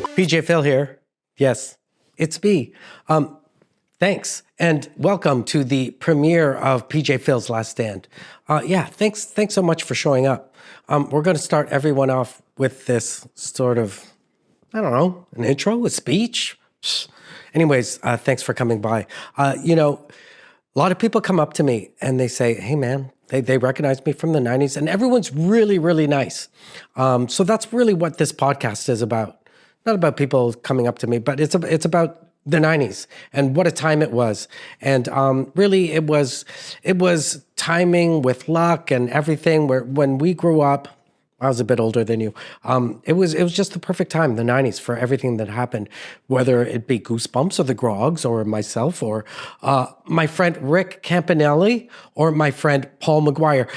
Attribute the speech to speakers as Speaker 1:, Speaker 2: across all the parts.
Speaker 1: PJ Phil here. Yes, it's me. Thanks, and welcome to the premiere of PJ Phil's Last Stand. Thanks so much for showing up. We're going to start everyone off with this sort of, I don't know, an intro, a speech. Anyways, thanks for coming by. A lot of people come up to me and they say, hey man, they recognize me from the 90s, and everyone's really, really nice. So that's really what this podcast is about. Not about people coming up to me, but it's about the 90s and what a time it was. And really it was timing with luck and everything, where when we grew up, I was a bit older than you. It was just the perfect time, the 90s, for everything that happened, whether it be Goosebumps or the Grogs or myself or my friend Rick Campanelli or my friend Paul McGuire.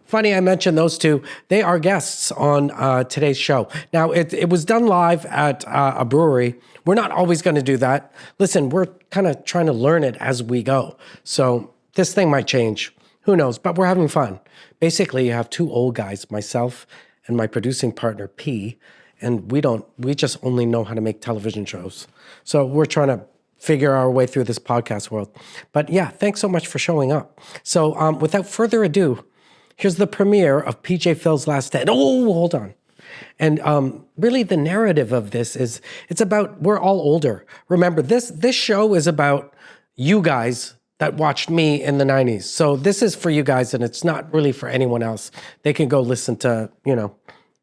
Speaker 1: Funny I mentioned those two. They are guests on today's show. Now, it was done live at a brewery. We're not always going to do that. Listen, we're kind of trying to learn it as we go. So this thing might change. Who knows? But we're having fun. Basically, you have two old guys, myself and my producing partner, P, and we just only know how to make television shows. So we're trying to figure our way through this podcast world. But yeah, thanks so much for showing up. So without further ado, here's the premiere of PJ Phil's Last Stand. Oh, hold on. And really the narrative of this is, it's about, we're all older. Remember, this show is about you guys that watched me in the 90s. So this is for you guys, and it's not really for anyone else. They can go listen to,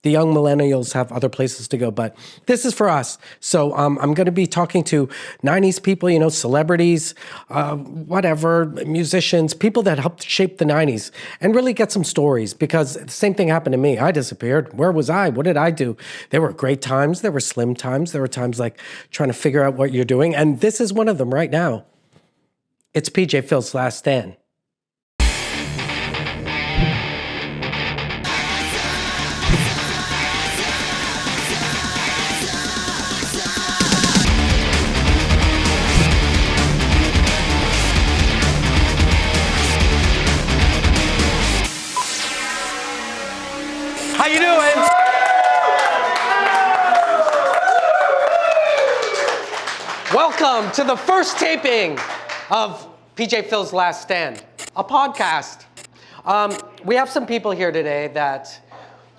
Speaker 1: the young millennials have other places to go, but this is for us. So I'm going to be talking to 90s people, celebrities, whatever, musicians, people that helped shape the 90s, and really get some stories, because the same thing happened to me. I disappeared. Where was I? What did I do? There were great times. There were slim times. There were times like trying to figure out what you're doing. And this is one of them right now. It's PJ Phil's Last Stand. How you doing? Welcome to the first taping of PJ Phil's Last Stand, a podcast. We have some people here today that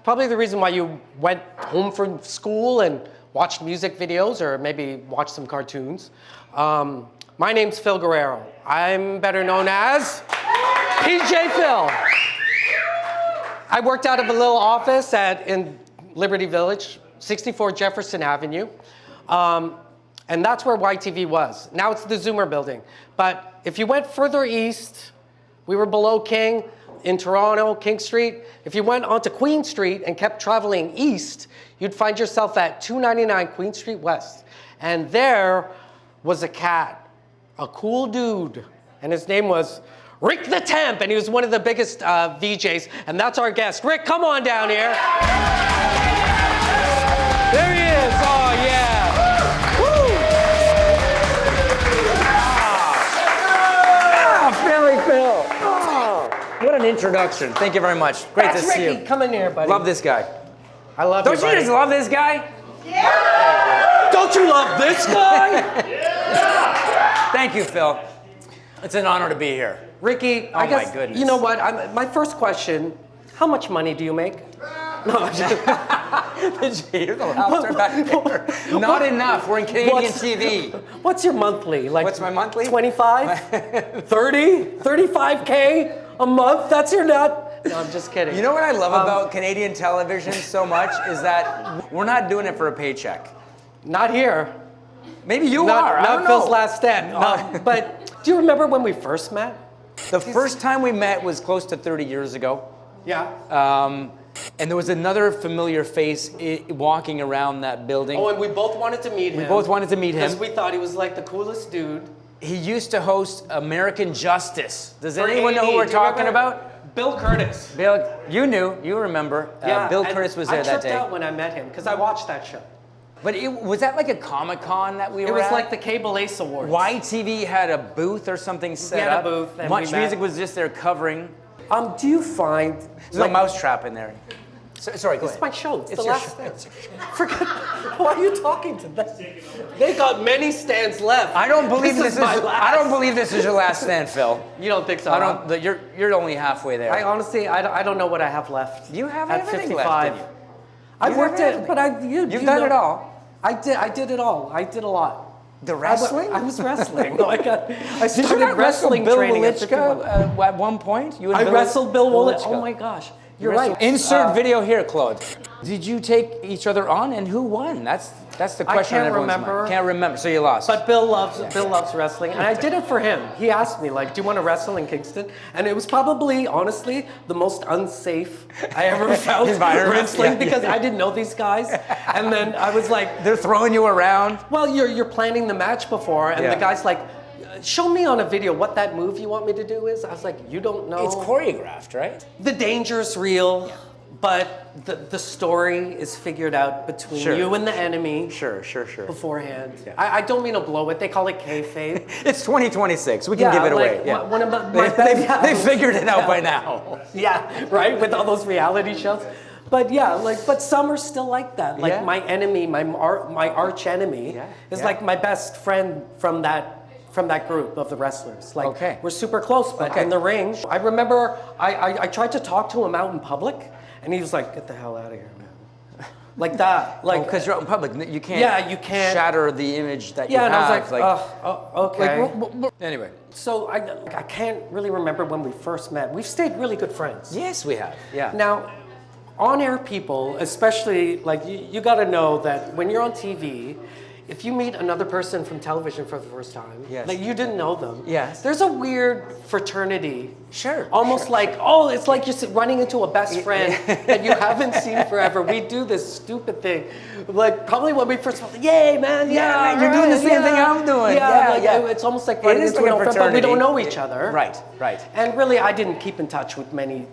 Speaker 1: probably the reason why you went home from school and watched music videos or maybe watched some cartoons. My name's Phil Guerrero. I'm better known as PJ Phil. I worked out of a little office in Liberty Village, 64 Jefferson Avenue. And that's where YTV was. Now it's the Zoomer building. But if you went further east, we were below King in Toronto, King Street. If you went onto Queen Street and kept traveling east, you'd find yourself at 299 Queen Street West. And there was a cat, a cool dude, and his name was Rick the Temp, and he was one of the biggest VJs, and that's our guest. Rick, come on down here. There he is, oh yeah.
Speaker 2: Phil. Oh, what an introduction. Thank you very much. Great
Speaker 1: That's
Speaker 2: to see
Speaker 1: Ricky.
Speaker 2: you.
Speaker 1: Come in here, buddy.
Speaker 2: Love this guy.
Speaker 1: I love
Speaker 2: Don't
Speaker 1: you,
Speaker 2: you
Speaker 1: buddy.
Speaker 2: just love this guy?
Speaker 1: Yeah! Don't you love this guy?
Speaker 2: Yeah! Thank you, Phil. It's an honor to be here.
Speaker 1: Ricky,
Speaker 2: Oh
Speaker 1: I guess,
Speaker 2: my goodness.
Speaker 1: you know what? My first question, how much money do you make? No, I'm just...
Speaker 2: Here's the laughter back there. Not enough. We're in Canadian TV.
Speaker 1: What's your monthly?
Speaker 2: What's my monthly?
Speaker 1: 25? 30? 35K a month? That's your nut? No, I'm just kidding.
Speaker 2: You know what I love about Canadian television so much is that we're not doing it for a paycheck.
Speaker 1: Not here.
Speaker 2: Maybe you are. I don't
Speaker 1: Not Phil's
Speaker 2: know.
Speaker 1: Last Stand. But do you remember when we first met?
Speaker 2: The first time we met was close to 30 years ago.
Speaker 1: Yeah.
Speaker 2: And there was another familiar face walking around that building.
Speaker 1: Oh, and we both wanted to meet him.
Speaker 2: We both wanted to meet him.
Speaker 1: Because we thought he was like the coolest dude.
Speaker 2: He used to host American Justice. Does
Speaker 1: For
Speaker 2: anyone know who
Speaker 1: 80.
Speaker 2: we're
Speaker 1: Do you
Speaker 2: talking
Speaker 1: remember?
Speaker 2: about?
Speaker 1: Bill Curtis.
Speaker 2: Bill, you knew, you remember.
Speaker 1: Yeah,
Speaker 2: Bill
Speaker 1: and
Speaker 2: Curtis was there that day.
Speaker 1: I tripped out when I met him because I watched that show.
Speaker 2: But was that like a Comic-Con that we were at?
Speaker 1: It was like the Cable Ace Awards.
Speaker 2: YTV had a booth or something set
Speaker 1: had a
Speaker 2: up.
Speaker 1: booth and
Speaker 2: Much
Speaker 1: we met.
Speaker 2: Music was just there covering.
Speaker 1: Do you find...
Speaker 2: There's a mousetrap in there. Sorry, go
Speaker 1: It's
Speaker 2: ahead.
Speaker 1: my show. It's the
Speaker 2: your
Speaker 1: last
Speaker 2: show.
Speaker 1: stand. Forget. Why are you talking to them? They got many stands left.
Speaker 2: I don't believe this is
Speaker 1: my last.
Speaker 2: I don't believe this is your last stand, Phil.
Speaker 1: You don't think so?
Speaker 2: I don't. You're only halfway there.
Speaker 1: I honestly, I don't know what I have left.
Speaker 2: You have
Speaker 1: at
Speaker 2: everything
Speaker 1: 55.
Speaker 2: left in you.
Speaker 1: I
Speaker 2: You
Speaker 1: worked
Speaker 2: have
Speaker 1: it, but
Speaker 2: You've done it all.
Speaker 1: I did it all. I did a lot.
Speaker 2: The wrestling?
Speaker 1: I was wrestling. No, I
Speaker 2: Did you
Speaker 1: started
Speaker 2: not
Speaker 1: wrestling
Speaker 2: wrestle Bill
Speaker 1: training at
Speaker 2: Wolichka
Speaker 1: 51.
Speaker 2: at one point? You and
Speaker 1: I
Speaker 2: Bill
Speaker 1: wrestled Bill Wolichka.
Speaker 2: Wolichka.
Speaker 1: Oh my gosh, you're right.
Speaker 2: Insert video here, Claude. Did you take each other on, and who won? That's the question on
Speaker 1: can't
Speaker 2: everyone's
Speaker 1: remember.
Speaker 2: mind. Can't remember. So you lost.
Speaker 1: But Bill loves wrestling, and I did it for him. He asked me, like, do you want to wrestle in Kingston? And it was probably, honestly, the most unsafe I ever felt
Speaker 2: Environment,
Speaker 1: wrestling
Speaker 2: yeah.
Speaker 1: because I didn't know these guys. And then I was like,
Speaker 2: they're throwing you around.
Speaker 1: well, you're planning the match before, and
Speaker 2: Yeah.
Speaker 1: the guy's like, show me on a video what that move you want me to do is. I was like, you don't know.
Speaker 2: It's choreographed, right?
Speaker 1: The danger's real, but the story is figured out between
Speaker 2: Sure.
Speaker 1: you and the enemy.
Speaker 2: Sure.
Speaker 1: Beforehand.
Speaker 2: Yeah.
Speaker 1: I don't mean to blow it. They call it kayfabe.
Speaker 2: It's 2026. We can give it away.
Speaker 1: like,
Speaker 2: Yeah.
Speaker 1: One of my best,
Speaker 2: They figured it out by now.
Speaker 1: Yeah, right, with all those reality shows. But yeah, but some are still like that. Like
Speaker 2: Yeah.
Speaker 1: my enemy, my arch enemy, is like my best friend from that group of the wrestlers. Like
Speaker 2: Okay.
Speaker 1: we're super close, but
Speaker 2: Okay.
Speaker 1: in the ring, I remember I tried to talk to him out in public, and he was like, "Get the hell out of here, man!" Like that, like
Speaker 2: Because you're out in public, you can't.
Speaker 1: Yeah, you can't-
Speaker 2: shatter the image that you
Speaker 1: yeah, and
Speaker 2: have.
Speaker 1: I was like, okay.
Speaker 2: Anyway.
Speaker 1: So I can't really remember when we first met. We've stayed really good friends.
Speaker 2: Yes, we have. Yeah.
Speaker 1: Now, on-air people, especially, like, you got to know that when you're on TV, if you meet another person from television for the first time,
Speaker 2: Yes.
Speaker 1: like you didn't know them,
Speaker 2: Yes.
Speaker 1: there's a weird fraternity.
Speaker 2: Sure,
Speaker 1: Almost
Speaker 2: sure.
Speaker 1: like, it's like you're running into a best friend that you haven't seen forever. We do this stupid thing. Like, probably when we first met, yay, man,
Speaker 2: Yeah, you're doing the same thing I'm doing. Yeah.
Speaker 1: It's almost like running
Speaker 2: is
Speaker 1: into
Speaker 2: like
Speaker 1: an
Speaker 2: a
Speaker 1: old friend, but we don't know
Speaker 2: fraternity.
Speaker 1: each other.
Speaker 2: Right.
Speaker 1: And really, I didn't keep in touch with many,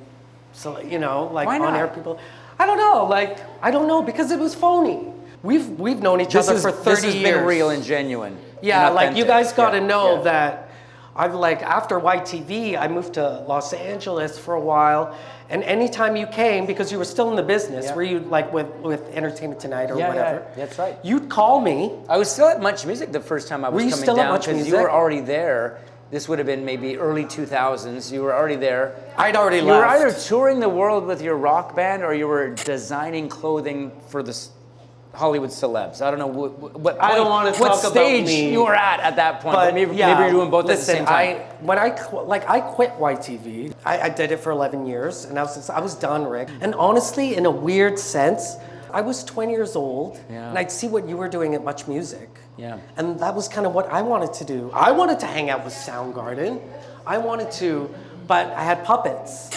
Speaker 1: so like
Speaker 2: Why not?
Speaker 1: on-air people. I don't know, because it was phony. We've known each other for 30
Speaker 2: This has
Speaker 1: years.
Speaker 2: been real and genuine.
Speaker 1: Yeah,
Speaker 2: and
Speaker 1: like you
Speaker 2: authentic.
Speaker 1: guys got to
Speaker 2: Yeah,
Speaker 1: know
Speaker 2: yeah.
Speaker 1: that I've after YTV, I moved to Los Angeles for a while, and anytime you came, because you were still in the business,
Speaker 2: Yeah.
Speaker 1: were you like with Entertainment Tonight or
Speaker 2: Yeah,
Speaker 1: whatever?
Speaker 2: yeah, that's right.
Speaker 1: You'd call me.
Speaker 2: I was still at Much Music the first time I was
Speaker 1: Were you
Speaker 2: coming
Speaker 1: still at
Speaker 2: down
Speaker 1: Much
Speaker 2: because you
Speaker 1: Music?
Speaker 2: were already there. This would have been maybe early 2000s. You were already there.
Speaker 1: I'd already
Speaker 2: You
Speaker 1: left.
Speaker 2: were either touring the world with your rock band or you were designing clothing for the Hollywood celebs. I don't know what
Speaker 1: I don't wanna
Speaker 2: what
Speaker 1: talk about
Speaker 2: stage
Speaker 1: me.
Speaker 2: you were at that point. But maybe you're doing both at the same time.
Speaker 1: When I quit YTV, I did it for 11 years, and I was done, Rick. And honestly, in a weird sense, I was 20 years old,
Speaker 2: Yeah.
Speaker 1: and I'd see what you were doing at Much Music.
Speaker 2: Yeah.
Speaker 1: And that was kind of what I wanted to do. I wanted to hang out with Soundgarden. But I had puppets.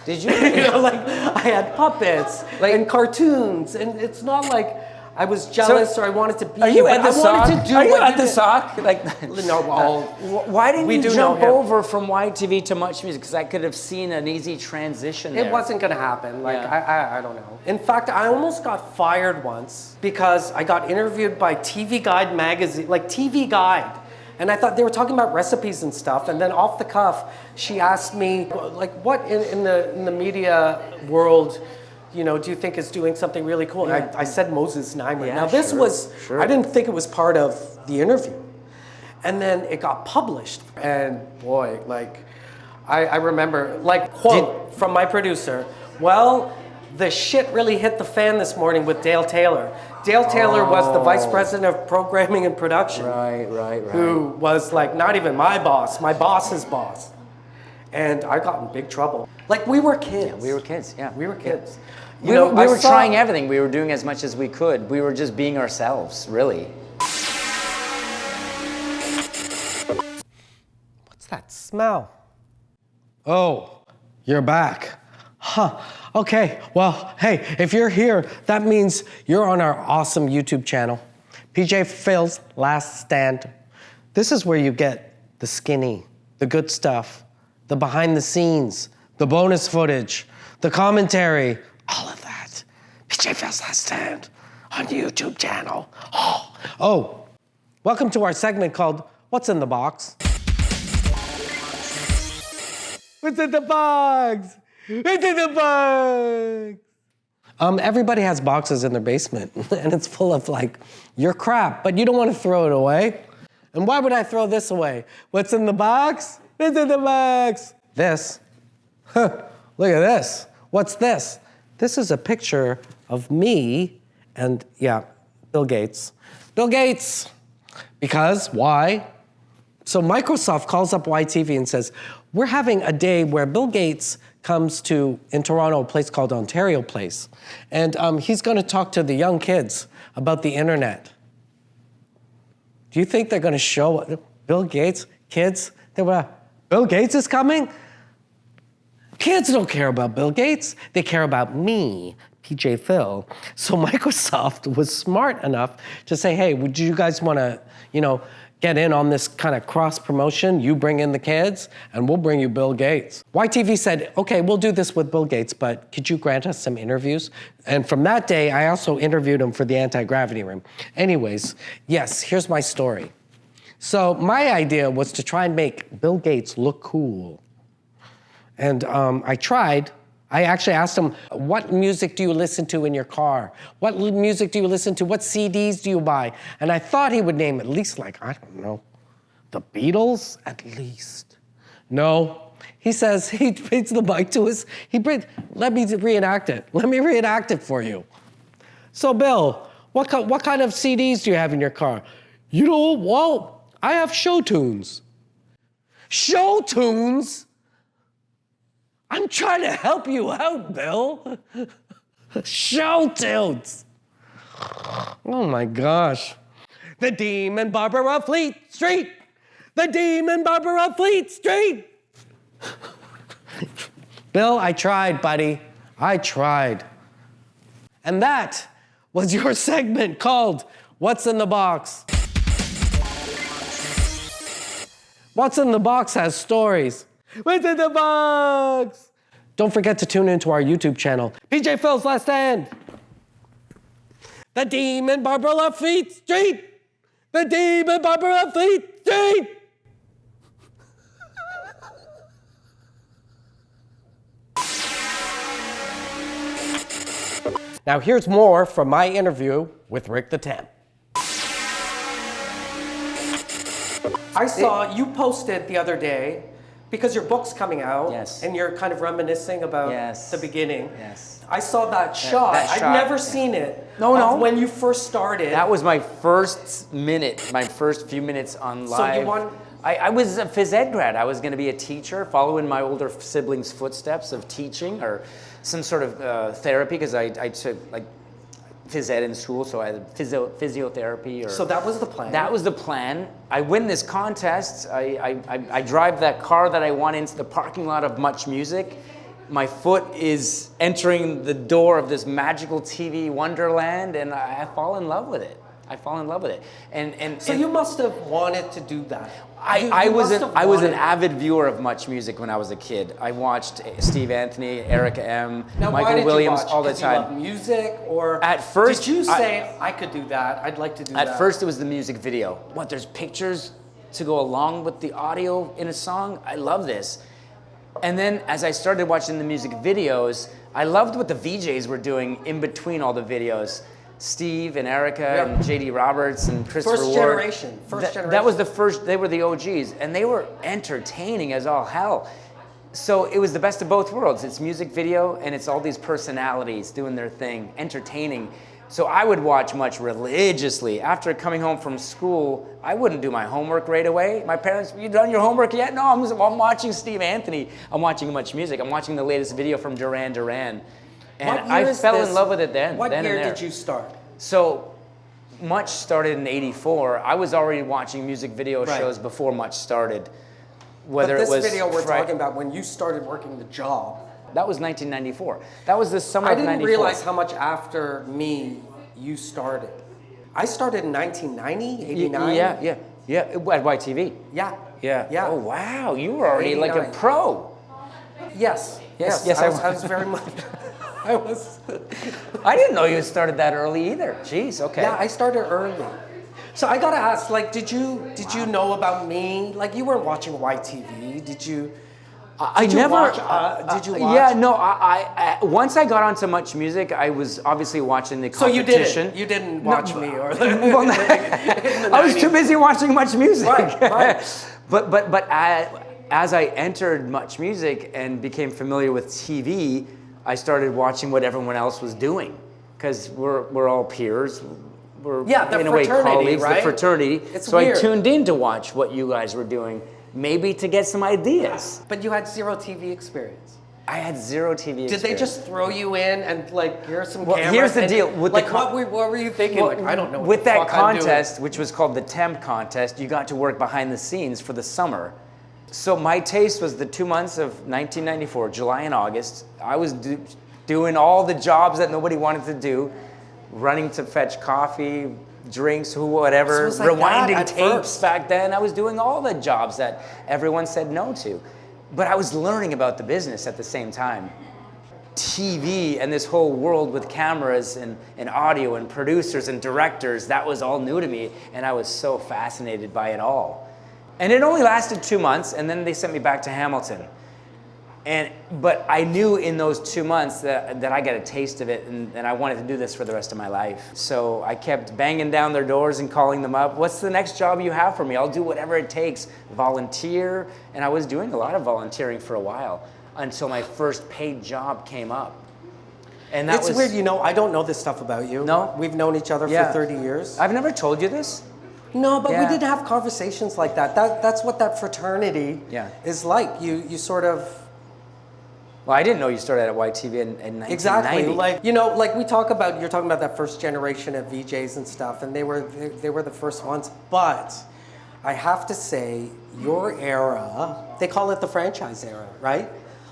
Speaker 2: Did you?
Speaker 1: I had puppets and cartoons, and it's not like I was jealous or I wanted to be.
Speaker 2: Are you
Speaker 1: but
Speaker 2: at the
Speaker 1: I
Speaker 2: sock?
Speaker 1: wanted to do
Speaker 2: Are you
Speaker 1: what
Speaker 2: at the
Speaker 1: did.
Speaker 2: sock? Like,
Speaker 1: No, well,
Speaker 2: why didn't
Speaker 1: we
Speaker 2: you
Speaker 1: do
Speaker 2: jump
Speaker 1: know him.
Speaker 2: over from YTV to Much Music? Because I could have seen an easy transition there.
Speaker 1: It wasn't gonna happen.
Speaker 2: Yeah.
Speaker 1: I don't know. In fact, I almost got fired once because I got interviewed by TV Guide magazine, like TV Guide. And I thought they were talking about recipes and stuff. And then off the cuff, she asked me, like, what in the media world, do you think is doing something really cool? And I said Moses Neimer.
Speaker 2: Yeah,
Speaker 1: now this
Speaker 2: sure.
Speaker 1: I didn't think it was part of the interview. And then it got published. And boy, I remember, quote from my producer, well, the shit really hit the fan this morning with Dale Taylor. Dale Taylor was the vice president of programming and production.
Speaker 2: Right.
Speaker 1: Who was not even my boss's boss. And I got in big trouble. We were kids.
Speaker 2: Yeah, we were kids. Yeah,
Speaker 1: We were kids.
Speaker 2: We were trying everything. We were doing as much as we could. We were just being ourselves, really.
Speaker 1: What's that smell? Oh, you're back. Huh. Okay, well, hey, if you're here, that means you're on our awesome YouTube channel, PJ Phil's Last Stand. This is where you get the skinny, the good stuff, the behind the scenes, the bonus footage, the commentary, all of that. PJ Phil's Last Stand on the YouTube channel. Oh, welcome to our segment called What's in the Box? What's in the box? What's in the box? Everybody has boxes in their basement, and it's full of like your crap, but you don't want to throw it away. And why would I throw this away? What's in the box? What's in the box? This. Huh, look at this. What's this? This is a picture of me and, yeah, Bill Gates. Bill Gates. Because, why? So Microsoft calls up YTV and says, we're having a day where Bill Gates comes to, in Toronto, a place called Ontario Place. And he's going to talk to the young kids about the internet. Do you think they're going to show Bill Gates, kids? Bill Gates is coming? Kids don't care about Bill Gates. They care about me, PJ Phil. So Microsoft was smart enough to say, hey, would you guys want to, get in on this kind of cross promotion? You bring in the kids, and we'll bring you Bill Gates. YTV said, okay, we'll do this with Bill Gates, but could you grant us some interviews? And from that day, I also interviewed him for the Anti-Gravity Room. Anyways, yes, here's my story. So my idea was to try and make Bill Gates look cool. And I tried. I actually asked him, what music do you listen to in your car? What music do you listen to? What CDs do you buy? And I thought he would name at least I don't know, the Beatles at least. No, he says, he brings the mic to us. Let me reenact it. Let me reenact it for you. So Bill, what kind of CDs do you have in your car? Well, I have show tunes. Show tunes? I'm trying to help you out, Bill. Show tunes. Oh my gosh. The Demon Barber of Fleet Street. The Demon Barber of Fleet Street. Bill, I tried, buddy. I tried. And that was your segment called What's in the Box? What's in the Box has stories. What's in the box? Don't forget to tune into our YouTube channel, PJ Phil's Last Stand. The Demon Barber of Fleet Street. The Demon Barber of Fleet Street. Now here's more from my interview with Rick the Temp. I saw you posted the other day, because your book's coming out,
Speaker 2: yes,
Speaker 1: and you're kind of reminiscing about
Speaker 2: yes,
Speaker 1: the beginning.
Speaker 2: Yes.
Speaker 1: I saw that shot. I've never seen it.
Speaker 2: No.
Speaker 1: When you first started.
Speaker 2: That was my first minute, my first few minutes on live.
Speaker 1: So you won?
Speaker 2: I was a phys ed grad. I was going to be a teacher, follow in my older siblings' footsteps of teaching or some sort of therapy, because I took phys ed in school, so I had physiotherapy.
Speaker 1: So that was the plan?
Speaker 2: That was the plan. I win this contest. I drive that car that I won into the parking lot of Much Music. My foot is entering the door of this magical TV wonderland, and I fall in love with it. So you must have wanted to do that. I was an avid viewer of Much Music when I was a kid. I watched Steve Anthony, Erica M,
Speaker 1: now,
Speaker 2: Michael Williams all the time.
Speaker 1: You love music, or
Speaker 2: at first,
Speaker 1: did you say I could do that? I'd like to do that.
Speaker 2: At first, it was the music video. What? There's pictures to go along with the audio in a song. I love this. And then, as I started watching the music videos, I loved what the VJs were doing in between all the videos. Steve and Erica and J.D. Roberts and Christopher
Speaker 1: First
Speaker 2: Ward.
Speaker 1: generation.
Speaker 2: That was the first, they were the OGs, and they were entertaining as all hell. So it was the best of both worlds. It's music video, and it's all these personalities doing their thing, entertaining. So I would watch Much religiously. After coming home from school, I wouldn't do my homework right away. My parents, you done your homework yet? No, I'm watching Steve Anthony. I'm watching Much Music. I'm watching the latest video from Duran Duran. And I fell in love with it then.
Speaker 1: What
Speaker 2: year
Speaker 1: did you start?
Speaker 2: So Much started in '84. I was already watching music video shows before Much started. Whether
Speaker 1: but this
Speaker 2: it was
Speaker 1: video we're talking about when you started working the job.
Speaker 2: That was 1994. That was the summer of '94.
Speaker 1: I didn't realize how much after me you started. I started in 1990, 89.
Speaker 2: Yeah. At YTV.
Speaker 1: Yeah.
Speaker 2: Oh wow, you were already
Speaker 1: 89.
Speaker 2: like a pro.
Speaker 1: Yes. I was very much.
Speaker 2: I didn't know you started that early either. Jeez, okay.
Speaker 1: Yeah, I started early. So I gotta ask, did you know about me? You weren't watching YTV, did you?
Speaker 2: I
Speaker 1: Did you
Speaker 2: never.
Speaker 1: watch? Did you watch?
Speaker 2: Yeah, no. I once I got onto Much Music, I was obviously watching the
Speaker 1: So you
Speaker 2: competition.
Speaker 1: didn't. You didn't watch me, or
Speaker 2: Well, I was too busy watching Much Music.
Speaker 1: Right.
Speaker 2: But as I entered Much Music and became familiar with TV, I started watching what everyone else was doing, because we're all peers. We're
Speaker 1: the
Speaker 2: in a way
Speaker 1: fraternity,
Speaker 2: colleagues,
Speaker 1: right?
Speaker 2: the fraternity.
Speaker 1: It's
Speaker 2: so
Speaker 1: weird.
Speaker 2: I tuned in to watch what you guys were doing, maybe to get some ideas.
Speaker 1: But you had zero TV experience.
Speaker 2: I had zero TV experience.
Speaker 1: Did they just throw you in and like, here's some
Speaker 2: Well,
Speaker 1: cameras?
Speaker 2: here's the
Speaker 1: and,
Speaker 2: deal. With
Speaker 1: like,
Speaker 2: the
Speaker 1: what were you thinking?
Speaker 2: Well,
Speaker 1: like, I don't know.
Speaker 2: With
Speaker 1: what
Speaker 2: that
Speaker 1: the fuck I'm doing.
Speaker 2: contest, which was called the Temp contest, you got to work behind the scenes for the summer. So my taste was the 2 months of 1994, July and August. I was doing all the jobs that nobody wanted to do, running to fetch coffee, drinks, whatever,
Speaker 1: So it was like
Speaker 2: rewinding
Speaker 1: that at
Speaker 2: tapes
Speaker 1: first.
Speaker 2: back then. I was doing all the jobs that everyone said no to. But I was learning about the business at the same time. TV and this whole world with cameras and audio and producers and directors, that was all new to me, and I was so fascinated by it all. And it only lasted 2 months, and then they sent me back to Hamilton. But I knew in those 2 months that I got a taste of it, and I wanted to do this for the rest of my life. So I kept banging down their doors and calling them up. What's the next job you have for me? I'll do whatever it takes. Volunteer. And I was doing a lot of volunteering for a while until my first paid job came up. And that
Speaker 1: It's weird, I don't know this stuff about you.
Speaker 2: No?
Speaker 1: We've known each other
Speaker 2: Yeah.
Speaker 1: for 30 years.
Speaker 2: I've never told you this.
Speaker 1: No, but
Speaker 2: Yeah.
Speaker 1: we did have conversations like that. That's what that fraternity is like. You sort of...
Speaker 2: Well, I didn't know you started at YTV in 1990.
Speaker 1: Exactly. Like we talk about, you're talking about that first generation of VJs and stuff, and they were the first ones. But I have to say, your era, they call it the franchise era, right?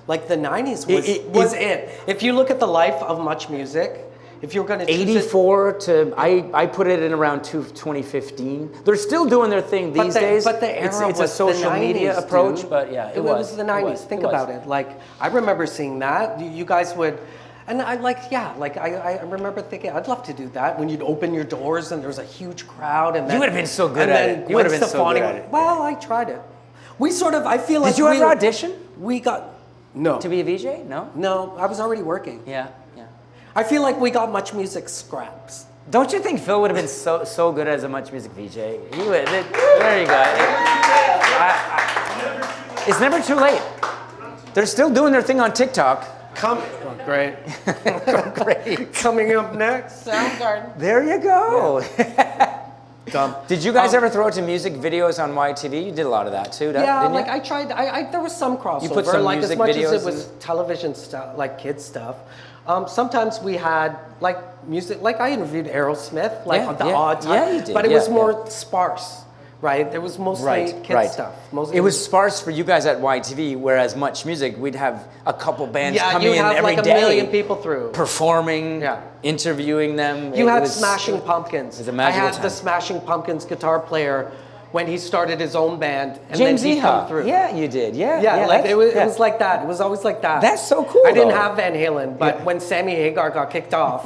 Speaker 1: Like the 90s was it. If you look at the life of Much Music, if you're going to choose
Speaker 2: 84 to, I put it in around 2015. They're still doing their thing these days.
Speaker 1: But the era
Speaker 2: it's
Speaker 1: was
Speaker 2: a social
Speaker 1: the 90s,
Speaker 2: media approach,
Speaker 1: dude.
Speaker 2: but yeah,
Speaker 1: it was the 90s. Think about it. Like, I remember seeing that. You guys would, and I I remember thinking, I'd love to do that when you'd open your doors and there was a huge crowd. And then,
Speaker 2: You would have been so good at it. You would have been so good at it.
Speaker 1: Well, I tried it. We sort of, I feel like
Speaker 2: Did you ever audition
Speaker 1: We got, no.
Speaker 2: to be a VJ? No?
Speaker 1: No, I was already working.
Speaker 2: Yeah.
Speaker 1: I feel like we got Much Music scraps.
Speaker 2: Don't you think Phil would have been so good as a Much Music VJ? He would. There you go. It's never too late. They're still doing their thing on TikTok.
Speaker 1: Great.
Speaker 2: Great.
Speaker 1: Coming up next, Soundgarden.
Speaker 2: There you go.
Speaker 1: Dumb.
Speaker 2: Did you guys ever throw to music videos on YTV? You did a lot of that too,
Speaker 1: Yeah,
Speaker 2: didn't you?
Speaker 1: I tried. There was some crossover.
Speaker 2: You put some
Speaker 1: like
Speaker 2: music
Speaker 1: as much
Speaker 2: videos
Speaker 1: as it was television stuff, like kids stuff. Sometimes we had like music. Like I interviewed Aerosmith, like on the odd time.
Speaker 2: Yeah, you did.
Speaker 1: But it was more sparse, right? There was mostly kids stuff.
Speaker 2: It was sparse for you guys at YTV, whereas Much Music, we'd have a couple bands coming in every day.
Speaker 1: Like a million people through.
Speaker 2: Performing, interviewing them.
Speaker 1: You had Smashing Pumpkins.
Speaker 2: It was a magical
Speaker 1: I had
Speaker 2: time.
Speaker 1: the Smashing Pumpkins guitar player when he started his own band, and
Speaker 2: James
Speaker 1: then he'd come
Speaker 2: Iha.
Speaker 1: through.
Speaker 2: Yeah, you did. Yeah,
Speaker 1: like it was like that. It was always like that.
Speaker 2: That's so cool.
Speaker 1: I didn't
Speaker 2: though.
Speaker 1: have Van Halen, but when Sammy Hagar got kicked off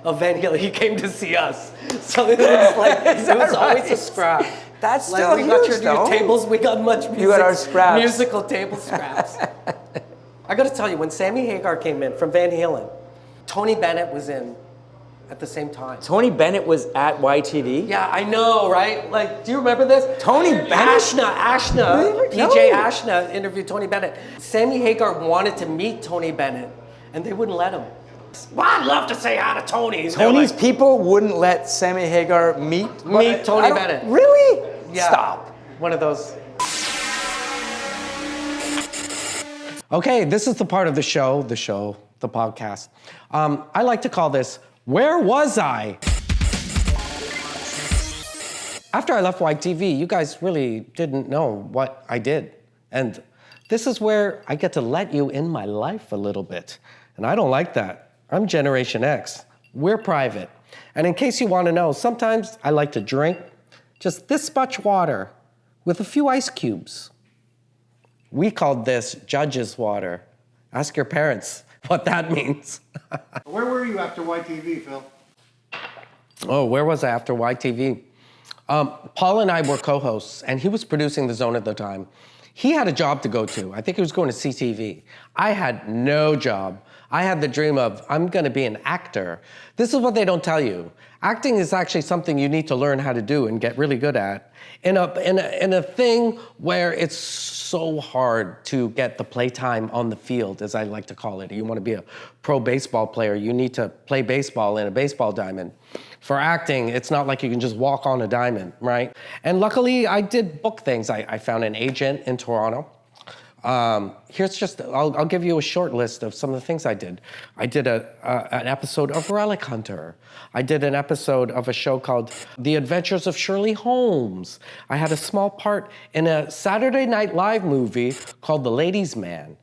Speaker 1: of Van Halen, he came to see us. So it was like it was always a scrap.
Speaker 2: That's
Speaker 1: Like
Speaker 2: still
Speaker 1: we
Speaker 2: huge,
Speaker 1: got your
Speaker 2: though.
Speaker 1: tables, we got Much Music.
Speaker 2: You got our scraps.
Speaker 1: Musical table scraps. I got to tell you, when Sammy Hagar came in from Van Halen, Tony Bennett was in at the same time.
Speaker 2: Tony Bennett was at YTV?
Speaker 1: Yeah, I know, right? Like, do you remember this?
Speaker 2: Tony Bennett?
Speaker 1: Ashna,
Speaker 2: No.
Speaker 1: PJ Ashna interviewed Tony Bennett. Sammy Hagar wanted to meet Tony Bennett, and they wouldn't let him. Well, I'd love to say hi to Tony. And they're
Speaker 2: Tony's
Speaker 1: like,
Speaker 2: people wouldn't let Sammy Hagar meet
Speaker 1: Tony Bennett.
Speaker 2: Really?
Speaker 1: Yeah.
Speaker 2: Stop.
Speaker 1: One of those. Okay, this is the part of the podcast. I like to call this, Where Was I? After I left YTV, you guys really didn't know what I did. And this is where I get to let you in my life a little bit. And I don't like that. I'm Generation X. We're private. And in case you want to know, sometimes I like to drink just this much water with a few ice cubes. We called this judge's water. Ask your parents what that means.
Speaker 3: Where were you after YTV, Phil?
Speaker 1: Oh, where was I after YTV? Paul and I were co-hosts, and he was producing The Zone at the time. He had a job to go to. I think he was going to CTV. I had no job. I had the dream of, I'm gonna be an actor. This is what they don't tell you. Acting is actually something you need to learn how to do and get really good at in a thing where it's so hard to get the playtime on the field, as I like to call it. You wanna be a pro baseball player, you need to play baseball in a baseball diamond. For acting, it's not like you can just walk on a diamond, right? And luckily, I did book things. I found an agent in Toronto. Here's just, I'll give you a short list of some of the things I did. I did an episode of Relic Hunter. I did an episode of a show called The Adventures of Shirley Holmes. I had a small part in a Saturday Night Live movie called The Ladies' Man.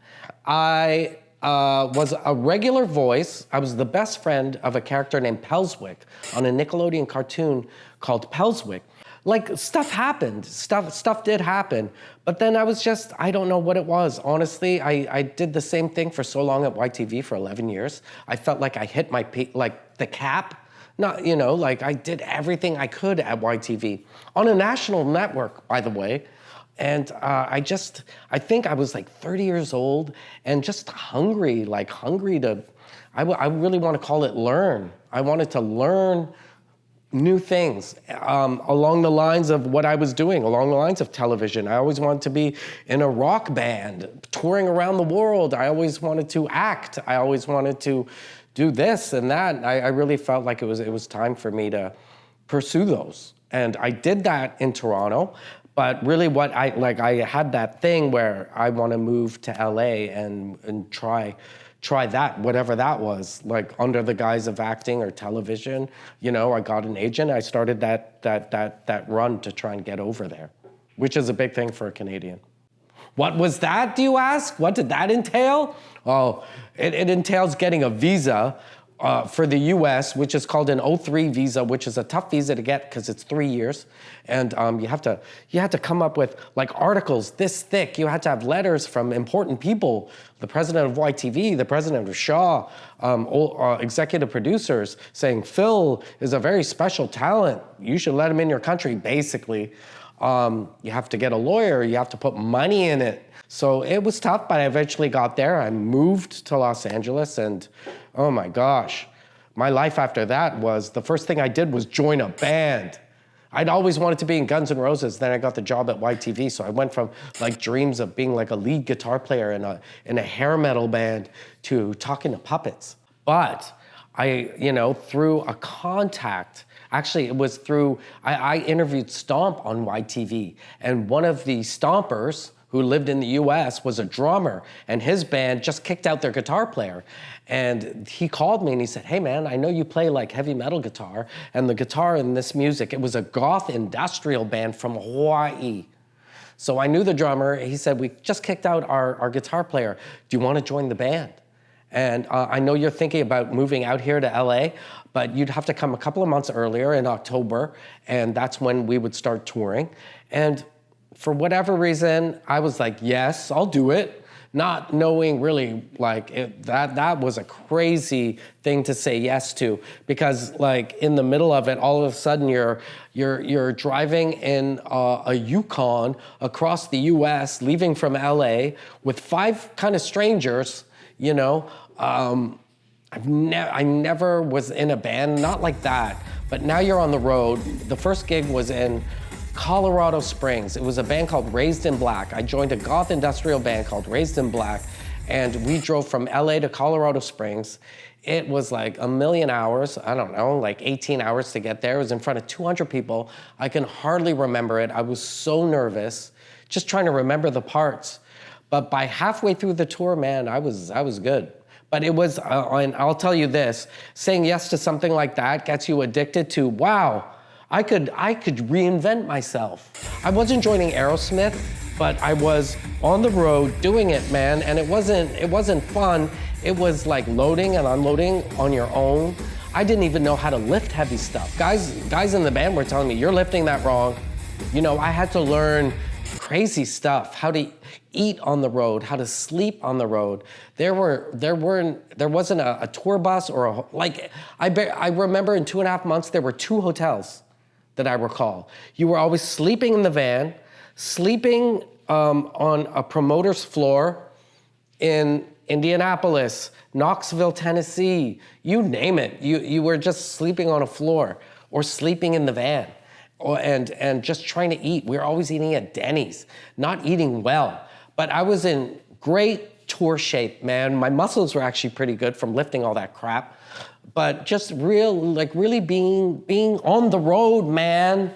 Speaker 1: I was a regular voice. I was the best friend of a character named Pelswick on a Nickelodeon cartoon called Pelswick. Like, stuff happened, stuff did happen, but then I was just, I don't know what it was. Honestly, I did the same thing for so long at YTV for 11 years. I felt like I hit my peak, like the cap. Not, like I did everything I could at YTV on a national network, by the way. And I think I was like 30 years old and just hungry to, I really want to call it learn. I wanted to learn new things along the lines of what I was doing, along the lines of television. I always wanted to be in a rock band, touring around the world. I always wanted to act. I always wanted to do this and that. I really felt like it was time for me to pursue those. And I did that in Toronto. But really I had that thing where I want to move to LA and try that, whatever that was, like under the guise of acting or television. I got an agent. I started that run to try and get over there, which is a big thing for a Canadian. What was that, do you ask? What did that entail? Oh, it entails getting a visa for the US, which is called an O3 visa, which is a tough visa to get because it's 3 years. And you have to come up with like articles this thick. You had to have letters from important people, the president of YTV, the president of Shaw, executive producers saying, Phil is a very special talent. You should let him in your country, basically. You have to get a lawyer, you have to put money in it. So it was tough, but I eventually got there. I moved to Los Angeles and oh my gosh, my life after that was, the first thing I did was join a band. I'd always wanted to be in Guns N' Roses, then I got the job at YTV, so I went from like dreams of being like a lead guitar player in a hair metal band to talking to puppets. But through a contact, actually it was through, I interviewed Stomp on YTV, and one of the Stompers who lived in the US was a drummer, and his band just kicked out their guitar player. And he called me and he said, hey man, I know you play like heavy metal guitar, and the guitar in this music, it was a goth industrial band from Hawaii. So I knew the drummer. He said, we just kicked out our guitar player. Do you want to join the band? And I know you're thinking about moving out here to LA, but you'd have to come a couple of months earlier in October, and that's when we would start touring. And for whatever reason, I was like, yes, I'll do it. Not knowing really that was a crazy thing to say yes to, because like in the middle of it, all of a sudden you're driving in a Yukon across the US, leaving from LA with 5 kind of strangers, I never was in a band, not like that, but now you're on the road. The first gig was in Colorado Springs. It was a band called Raised in Black. I joined a goth industrial band called Raised in Black, and we drove from LA to Colorado Springs. It was like a million hours, I don't know, like 18 hours to get there. It was in front of 200 people. I can hardly remember it. I was so nervous, just trying to remember the parts. But by halfway through the tour, man, I was good. But it was, and I'll tell you this, saying yes to something like that gets you addicted to, wow, I could reinvent myself. I wasn't joining Aerosmith, but I was on the road doing it, man, and it wasn't fun. It was like loading and unloading on your own. I didn't even know how to lift heavy stuff. Guys in the band were telling me, you're lifting that wrong. I had to learn crazy stuff, how to eat on the road, how to sleep on the road. There wasn't a tour bus or I remember in 2.5 months, there were 2 hotels that I recall. You were always sleeping in the van, sleeping on a promoter's floor in Indianapolis, Knoxville, Tennessee, you name it. You were just sleeping on a floor or sleeping in the van and just trying to eat. We were always eating at Denny's, not eating well. But I was in great tour shape, man. My muscles were actually pretty good from lifting all that crap. But just really being on the road, man.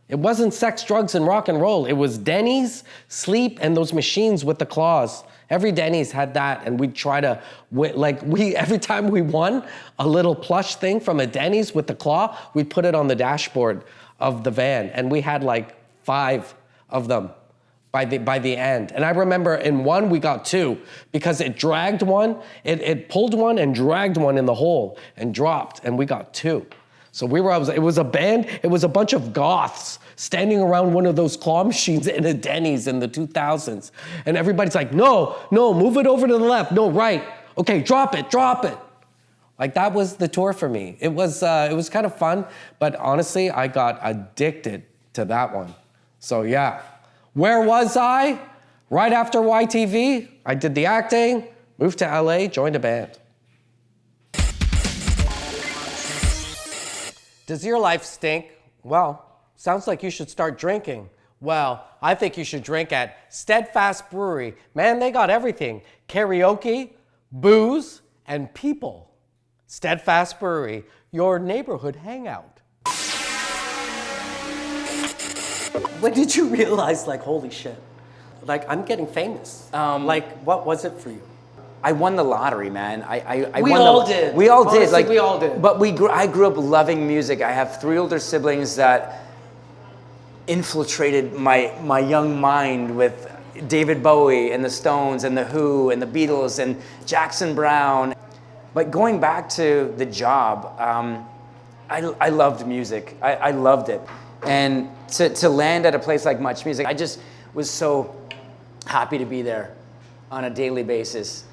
Speaker 1: It wasn't sex, drugs, and rock and roll. It was Denny's, sleep, and those machines with the claws. Every Denny's had that, and we'd try to, every time we won a little plush thing from a Denny's with the claw, we'd put it on the dashboard of the van, and we had like 5 of them by the end. And I remember in one, we got 2, because it dragged one, it pulled one and dragged one in the hole and dropped, and we got 2. So it was a band, it was a bunch of goths standing around one of those claw machines in a Denny's in the 2000s. And everybody's like, no, move it over to the left, no, right. Okay, drop it. Like that was the tour for me. It was kind of fun, but honestly, I got addicted to that one. So yeah, where was I? Right after YTV, I did the acting, moved to LA, joined a band. Does your life stink? Well, sounds like you should start drinking. Well, I think you should drink at Steadfast Brewery. Man, they got everything. Karaoke, booze, and people. Steadfast Brewery, your neighborhood hangout. When did you realize, holy shit, I'm getting famous? What was it for you?
Speaker 2: I won the lottery, man.
Speaker 1: We all did.
Speaker 2: We all did.
Speaker 1: Honestly, we all did.
Speaker 2: But I grew up loving music. I have 3 older siblings that infiltrated my young mind with David Bowie and the Stones and the Who and the Beatles and Jackson Browne. But going back to the job, I loved music. I loved it. And to land at a place like Much Music, I just was so happy to be there on a daily basis.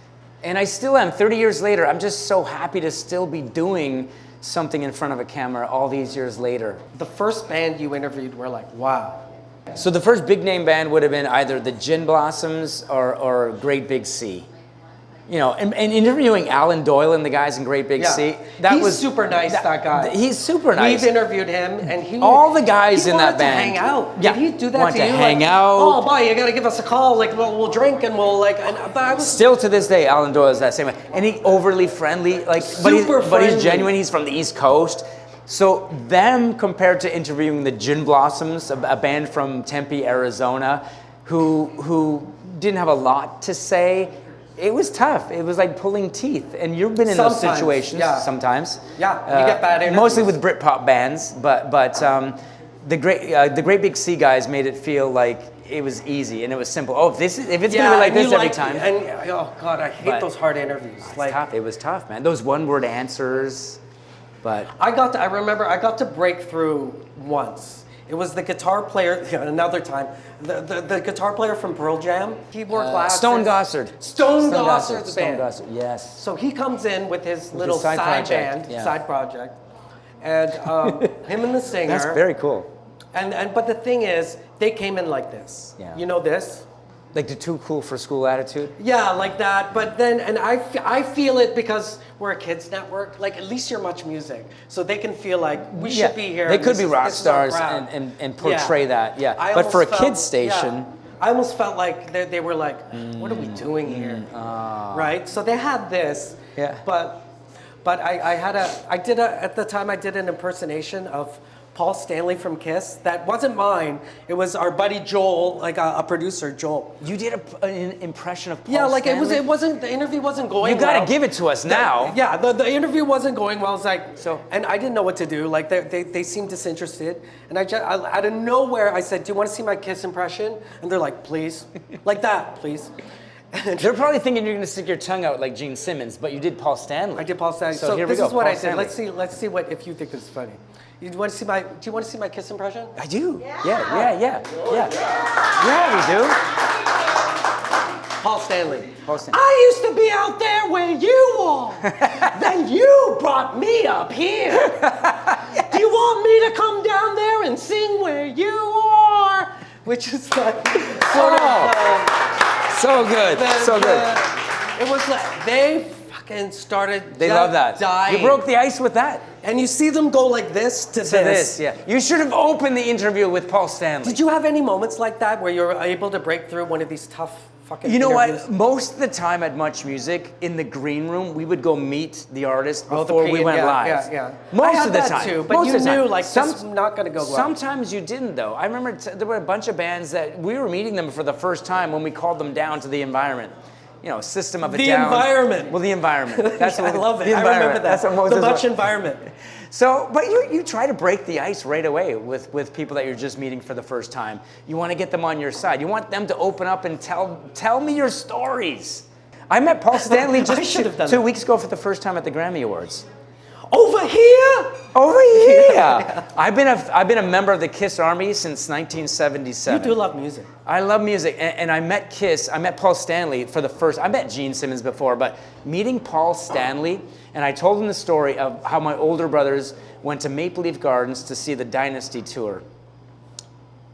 Speaker 2: And I still am. 30 years later, I'm just so happy to still be doing something in front of a camera all these years later.
Speaker 1: The first band you interviewed were like, wow.
Speaker 2: So the first big name band would have been either the Gin Blossoms or Great Big Sea. You know, and interviewing Alan Doyle and the guys in Great Big Sea,
Speaker 1: he's super nice, that guy.
Speaker 2: He's super nice.
Speaker 1: We've interviewed him, and
Speaker 2: all the guys in that band.
Speaker 1: He wanted to hang out.
Speaker 2: Yeah.
Speaker 1: Did he do that
Speaker 2: wanted
Speaker 1: to you?
Speaker 2: Hang out.
Speaker 1: Oh boy, you gotta give us a call. We'll drink and we'll but I was
Speaker 2: still to this day, Alan Doyle is that same way, and he overly friendly, but he's genuine. He's from the East Coast. So them compared to interviewing the Gin Blossoms, a band from Tempe, Arizona, who didn't have a lot to say. It was tough. It was like pulling teeth. And you've been in those situations sometimes.
Speaker 1: Yeah, you get bad interviews.
Speaker 2: Mostly with Britpop bands, but the Great Big Sea guys made it feel like it was easy and it was simple. Oh, if it's gonna be like this every time.
Speaker 1: And oh god, I hate those hard interviews.
Speaker 2: Tough. It was tough, man. Those one-word answers. But
Speaker 1: I remember I got to break through once. It was the guitar player, another time, the guitar player from Pearl Jam. He wore glasses.
Speaker 2: Stone Gossard.
Speaker 1: Stone Gossard's band.
Speaker 2: Stone Gossard, yes.
Speaker 1: So he comes in with his little side project, and him and the singer.
Speaker 2: That's very cool.
Speaker 1: But the thing is, they came in like this.
Speaker 2: Yeah.
Speaker 1: You know this?
Speaker 2: Like the too cool for school attitude?
Speaker 1: Yeah, like that. But then, and I feel it because we're a kids network. Like, at least you're Much Music. So they can feel like we should be here.
Speaker 2: They could be rock stars and portray that, But for a kids station...
Speaker 1: I almost felt like they were like, what are we doing here? Right? So they had this.
Speaker 2: Yeah.
Speaker 1: But at the time I did an impersonation of Paul Stanley from Kiss. That wasn't mine. It was our buddy Joel, a producer, Joel.
Speaker 2: You did an impression of Paul Stanley?
Speaker 1: It wasn't, the interview wasn't going well.
Speaker 2: You gotta give it to us now.
Speaker 1: The interview wasn't going well. It was like, and I didn't know what to do. Like, they seemed disinterested. And I out of nowhere, I said, do you want to see my Kiss impression? And they're like, please. Like that, please.
Speaker 2: They're probably thinking you're going to stick your tongue out like Gene Simmons, but you did Paul Stanley.
Speaker 1: I did Paul Stanley.
Speaker 2: So here we go.
Speaker 1: This is what
Speaker 2: Paul
Speaker 1: I did.
Speaker 2: Stanley.
Speaker 1: Let's see what if you think this is funny. Do you want to see my Kiss impression?
Speaker 2: I do. Yeah, we do.
Speaker 1: Paul Stanley.
Speaker 4: I used to be out there where you are. Then you brought me up here. Do you want me to come down there and sing where you are?
Speaker 1: which is like sort of
Speaker 2: so good, so good.
Speaker 1: it was like they fucking started.
Speaker 2: They love that.
Speaker 1: Dying.
Speaker 2: You broke the ice with that.
Speaker 1: And you see them go like this to this.
Speaker 2: Yeah. You should have opened the interview with Paul Stanley.
Speaker 1: Did you have any moments like that where you're able to break through one of these tough fucking
Speaker 2: You know
Speaker 1: interviews?
Speaker 2: what? Most of the time at Much Music, in the green room, we would go meet the artist
Speaker 1: Oh, the
Speaker 2: before we
Speaker 1: pre-
Speaker 2: went
Speaker 1: yeah,
Speaker 2: live.
Speaker 1: yeah. I
Speaker 2: Most
Speaker 1: had
Speaker 2: of the
Speaker 1: that
Speaker 2: time.
Speaker 1: too, but
Speaker 2: Most
Speaker 1: you
Speaker 2: of the time.
Speaker 1: knew, like, this is not gonna go well.
Speaker 2: Sometimes you didn't, though. I remember there were a bunch of bands that we were meeting them for the first time when we called them down to the environment. You know, System of a
Speaker 1: The
Speaker 2: Down.
Speaker 1: environment.
Speaker 2: Well, the environment. That's what
Speaker 1: I love it.
Speaker 2: The
Speaker 1: I remember that.
Speaker 2: That's what Moses
Speaker 1: the Much
Speaker 2: was.
Speaker 1: environment.
Speaker 2: So, but you try to break the ice right away with people that you're just meeting for the first time. You want to get them on your side. You want them to open up and tell me your stories. I met Paul Stanley
Speaker 1: I should have done
Speaker 2: 2
Speaker 1: that.
Speaker 2: weeks ago for the first time at the Grammy Awards.
Speaker 1: Over here?
Speaker 2: Over here. I've been a member of the Kiss Army since 1977.
Speaker 1: You do love music.
Speaker 2: I love music, and I met Kiss. I met Paul Stanley for the first. I met Gene Simmons before, but meeting Paul Stanley, and I told him the story of how my older brothers went to Maple Leaf Gardens to see the Dynasty tour.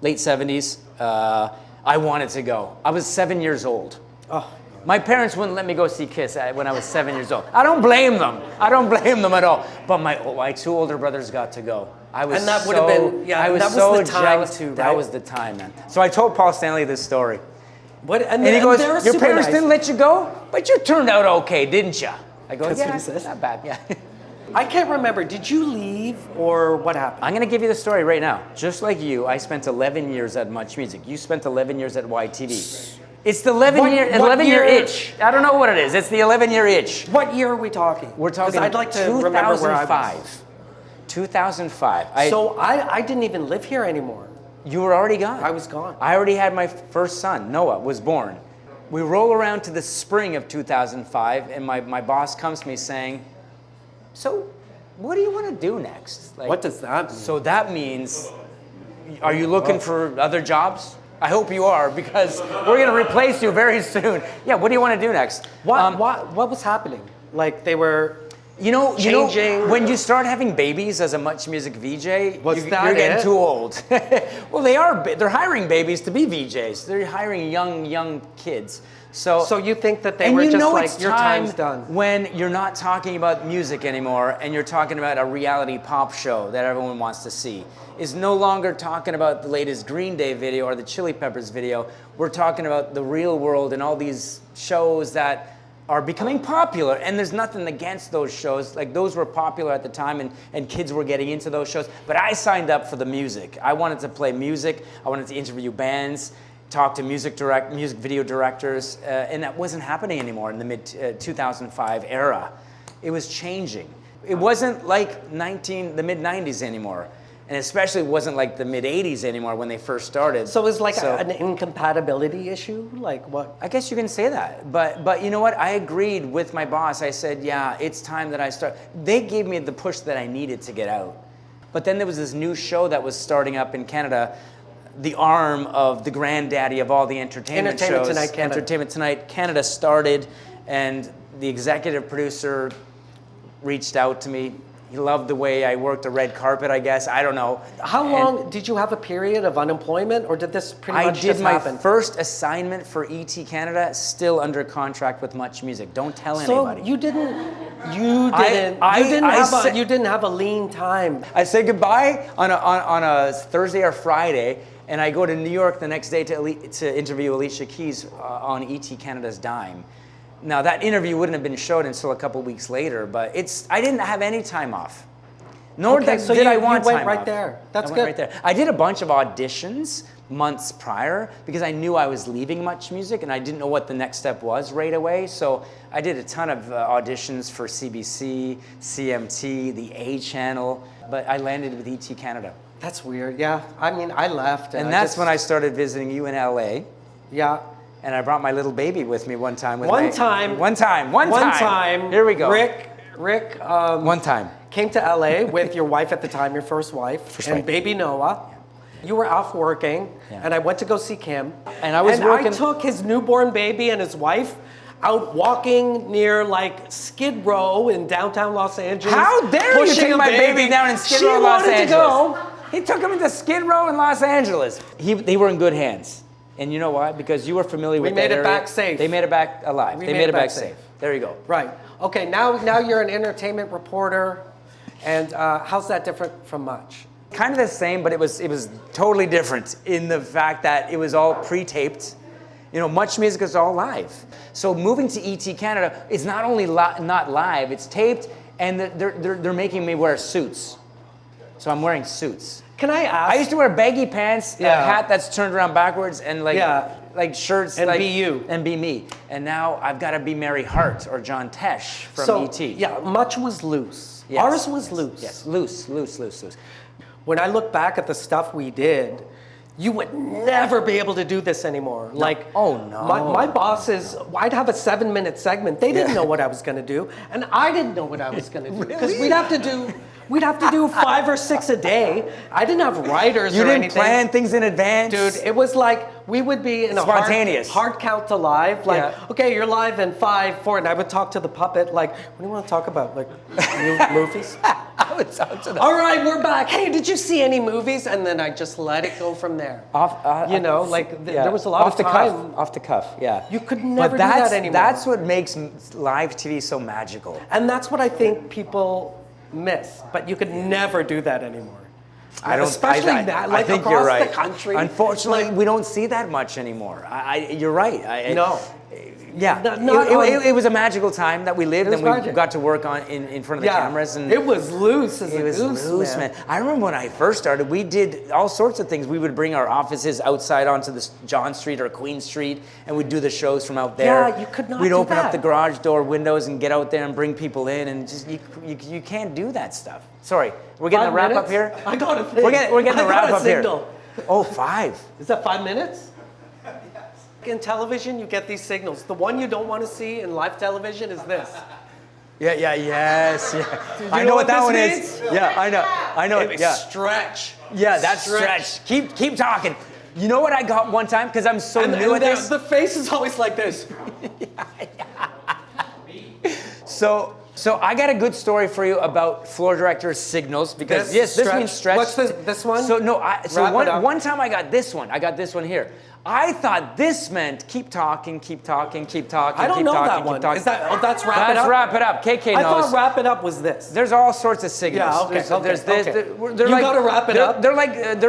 Speaker 2: Late 70s. I wanted to go. I was 7 years old.
Speaker 1: Oh.
Speaker 2: My parents wouldn't let me go see Kiss when I was 7 years old. I don't blame them. I don't blame them at all. But my two older brothers got to go. I was
Speaker 1: And that would have been- yeah,
Speaker 2: I was
Speaker 1: that was
Speaker 2: so
Speaker 1: the time
Speaker 2: jealous.
Speaker 1: too,
Speaker 2: That
Speaker 1: right?
Speaker 2: was the time, man. So I told Paul Stanley this story.
Speaker 1: What?
Speaker 2: And he goes,
Speaker 1: they're
Speaker 2: your
Speaker 1: super
Speaker 2: parents
Speaker 1: nice.
Speaker 2: didn't let you go? But you turned out okay, didn't you? I go,
Speaker 1: That's
Speaker 2: yeah,
Speaker 1: what he says.
Speaker 2: not bad, yeah.
Speaker 1: I can't remember. Did you leave or what happened?
Speaker 2: I'm going to give you the story right now. Just like you, I spent 11 years at Much Music. You spent 11 years at YTV. It's the 11-year itch. I don't know what it is. It's the 11-year itch.
Speaker 1: What year are we talking?
Speaker 2: We're talking
Speaker 1: 'Cause I'd like to remember where I was.
Speaker 2: 2005.
Speaker 1: So I didn't even live here anymore.
Speaker 2: You were already gone.
Speaker 1: I was gone.
Speaker 2: I already had my first son, Noah, was born. We roll around to the spring of 2005, and my boss comes to me saying, so what do you want to do next? Like,
Speaker 1: What does that mean?
Speaker 2: So that means, are you looking for other jobs? I hope you are, because we're going to replace you very soon. Yeah, what do you want to do next?
Speaker 1: What was happening? Like they were changing.
Speaker 2: When you start having babies as a Much Music VJ,
Speaker 1: Was
Speaker 2: you're
Speaker 1: that
Speaker 2: getting
Speaker 1: it?
Speaker 2: too old. Well, they're hiring babies to be VJs. They're hiring young kids. So
Speaker 1: you think that they
Speaker 2: and
Speaker 1: were
Speaker 2: you
Speaker 1: just
Speaker 2: know
Speaker 1: like,
Speaker 2: it's
Speaker 1: your
Speaker 2: time
Speaker 1: time's done.
Speaker 2: when you're not talking about music anymore and you're talking about a reality pop show that everyone wants to see. Is no longer talking about the latest Green Day video or the Chili Peppers video. We're talking about the real world and all these shows that are becoming popular, and there's nothing against those shows. Like, those were popular at the time, and kids were getting into those shows. But I signed up for the music. I wanted to play music. I wanted to interview bands, talk to music video directors, and that wasn't happening anymore in the mid 2005 era. It was changing. It wasn't like the mid 90s anymore. And especially wasn't like the mid 80s anymore when they first started.
Speaker 1: So it's like an incompatibility issue? Like what?
Speaker 2: I guess you can say that. But you know what? I agreed with my boss. I said, yeah, it's time that I start. They gave me the push that I needed to get out. But then there was this new show that was starting up in Canada, the arm of the granddaddy of all the entertainment shows.
Speaker 1: Tonight Canada.
Speaker 2: Entertainment Tonight Canada started, and the executive producer reached out to me. He loved the way I worked the red carpet, I guess. I don't know.
Speaker 1: How long did you have a period of unemployment, or did this pretty much just happen?
Speaker 2: I did my first assignment for ET Canada, still under contract with Much Music. Don't tell
Speaker 1: So
Speaker 2: anybody.
Speaker 1: you didn't have a lean time.
Speaker 2: I say goodbye on a Thursday or Friday, and I go to New York the next day to interview Alicia Keys on ET Canada's dime. Now, that interview wouldn't have been showed until a couple weeks later, but I didn't have any time off. Nor
Speaker 1: Okay,
Speaker 2: did
Speaker 1: so
Speaker 2: I
Speaker 1: you
Speaker 2: want
Speaker 1: went
Speaker 2: time
Speaker 1: right
Speaker 2: off.
Speaker 1: there. That's
Speaker 2: I
Speaker 1: good.
Speaker 2: went right there. I did a bunch of auditions months prior because I knew I was leaving Much Music and I didn't know what the next step was right away. So I did a ton of auditions for CBC, CMT, the A Channel, but I landed with ET Canada.
Speaker 1: That's weird. Yeah. I mean, I left.
Speaker 2: And that's when I started visiting you in LA.
Speaker 1: Yeah.
Speaker 2: And I brought my little baby with me one time.
Speaker 1: One time.
Speaker 2: Here we go.
Speaker 1: Rick.
Speaker 2: One time.
Speaker 1: Came to LA with your wife at the time, your first wife, and
Speaker 2: wife.
Speaker 1: baby Noah. You were off working, and I went to go see Kim.
Speaker 2: And I was working.
Speaker 1: I took his newborn baby and his wife out walking near like Skid Row in downtown Los Angeles.
Speaker 2: How dare you
Speaker 1: pushing
Speaker 2: take
Speaker 1: a
Speaker 2: my baby down in Skid Row, Los
Speaker 1: She wanted to go.
Speaker 2: He took him into Skid Row in Los Angeles. They were in good hands. And you know why? Because you were familiar with that area.
Speaker 1: We made it back safe.
Speaker 2: They made it back alive. They made it back safe. There you go.
Speaker 1: Right. Okay, now you're an entertainment reporter. And how's that different from Much?
Speaker 2: Kind of the same, but it was totally different in the fact that it was all pre-taped. You know, Much Music is all live. So moving to ET Canada is not only not live, it's taped, and they're making me wear suits. So I'm wearing suits.
Speaker 1: Can I ask?
Speaker 2: I used to wear baggy pants, a hat that's turned around backwards, and like shirts,
Speaker 1: and
Speaker 2: like,
Speaker 1: be you.
Speaker 2: And be me. And now I've got to be Mary Hart or John Tesh from ET.
Speaker 1: Yeah, Much was loose.
Speaker 2: Yes.
Speaker 1: Ours was loose.
Speaker 2: Yes, loose.
Speaker 1: When I look back at the stuff we did, you would never be able to do this anymore.
Speaker 2: No.
Speaker 1: Like,
Speaker 2: oh no.
Speaker 1: My bosses, I'd have a 7-minute segment. They didn't know what I was going to do, and I didn't know what I was going to do because we'd have to do 5 or 6 a day. I didn't have writers or anything.
Speaker 2: You didn't plan things in advance?
Speaker 1: Dude, it was like we would be in a hard count to live. Like, okay, you're live in 5, 4, and I would talk to the puppet. Like, what do you want to talk about? Like, new movies?
Speaker 2: I would talk to them.
Speaker 1: All right, we're back. Hey, did you see any movies? And then I just let it go from there. There was a lot of time.
Speaker 2: Off the cuff, yeah.
Speaker 1: You could never do that anymore.
Speaker 2: That's what makes live TV so magical.
Speaker 1: And that's what I think people miss. But you could never do that anymore.
Speaker 2: I think you're right.
Speaker 1: The country.
Speaker 2: Unfortunately, we don't see that much anymore. You're right. It was a magical time that we lived, and we got to work on in front of the cameras. And
Speaker 1: it was loose
Speaker 2: man. I remember when I first started, we did all sorts of things. We would bring our offices outside onto the John Street or Queen Street, and we'd do the shows from out there.
Speaker 1: Yeah, you could not.
Speaker 2: We'd open up the garage door windows and get out there and bring people in, and just you can't do that stuff. Sorry, we're getting a wrap up here.
Speaker 1: I got a thing.
Speaker 2: We're getting a wrap up here. Oh, 5.
Speaker 1: Is that 5 minutes? In television, you get these signals. The one you don't want to see in live television is this.
Speaker 2: Yes. I know what that one is. Yeah, I know it. Yeah.
Speaker 1: Stretch.
Speaker 2: Yeah, that's stretch. Keep talking. You know what I got one time? Because I'm so new at this?
Speaker 1: The face is always like this.
Speaker 2: So I got a good story for you about floor director signals, because this means stretch.
Speaker 1: What's this one?
Speaker 2: So one time I got this one. I got this one here. I thought this meant keep talking.
Speaker 1: I don't know that one. Is that that's wrap it up?
Speaker 2: That's wrap it up. KK knows.
Speaker 1: I thought wrap it up was this.
Speaker 2: There's all sorts of signals.
Speaker 1: Yeah, okay.
Speaker 2: There's this.
Speaker 1: You got to wrap it up.
Speaker 2: They're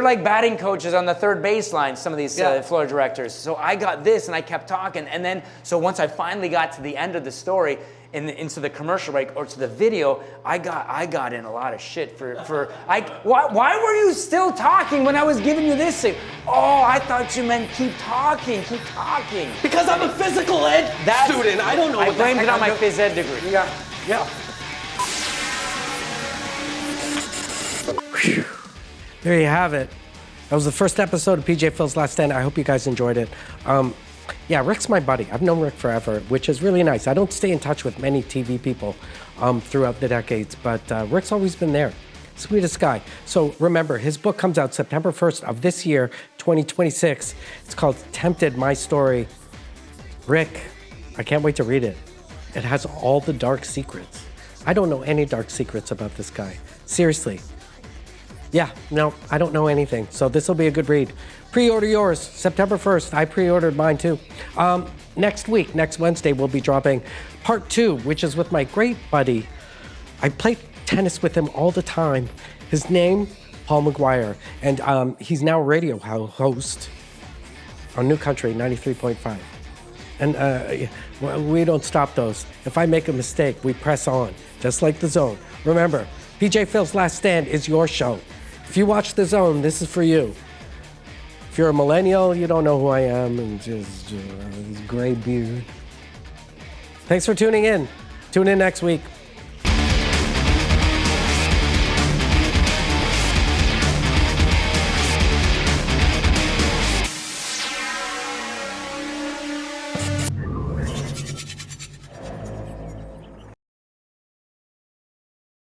Speaker 2: like batting coaches on the third baseline. Some of these floor directors. So I got this and I kept talking, and then so once I finally got to the end of the story, into the commercial break or to the video, I got in a lot of shit why were you still talking when I was giving you this thing? Oh, I thought you meant keep talking.
Speaker 1: Because I'm a physical ed student. I don't know.
Speaker 2: I blamed it on my phys ed degree.
Speaker 1: Yeah. Whew. There you have it. That was the first episode of PJ Phil's Last Stand. I hope you guys enjoyed it. Rick's my buddy. I've known Rick forever, which is really nice. I don't stay in touch with many TV people throughout the decades, but Rick's always been there. Sweetest guy. So remember, his book comes out September 1st of this year, 2026. It's called Tempted, My Story. Rick, I can't wait to read it. It has all the dark secrets. I don't know any dark secrets about this guy. Seriously. Yeah, no, I don't know anything. So this will be a good read. Pre-order yours, September 1st. I pre-ordered mine too. Next Wednesday, we'll be dropping part 2, which is with my great buddy. I play tennis with him all the time. His name, Paul McGuire. And he's now a radio host on New Country 93.5. And we don't stop those. If I make a mistake, we press on, just like The Zone. Remember, PJ Phil's Last Stand is your show. If you watch The Zone, this is for you. If you're a millennial, you don't know who I am, and just this gray beard. Thanks for tuning in. Tune in next week.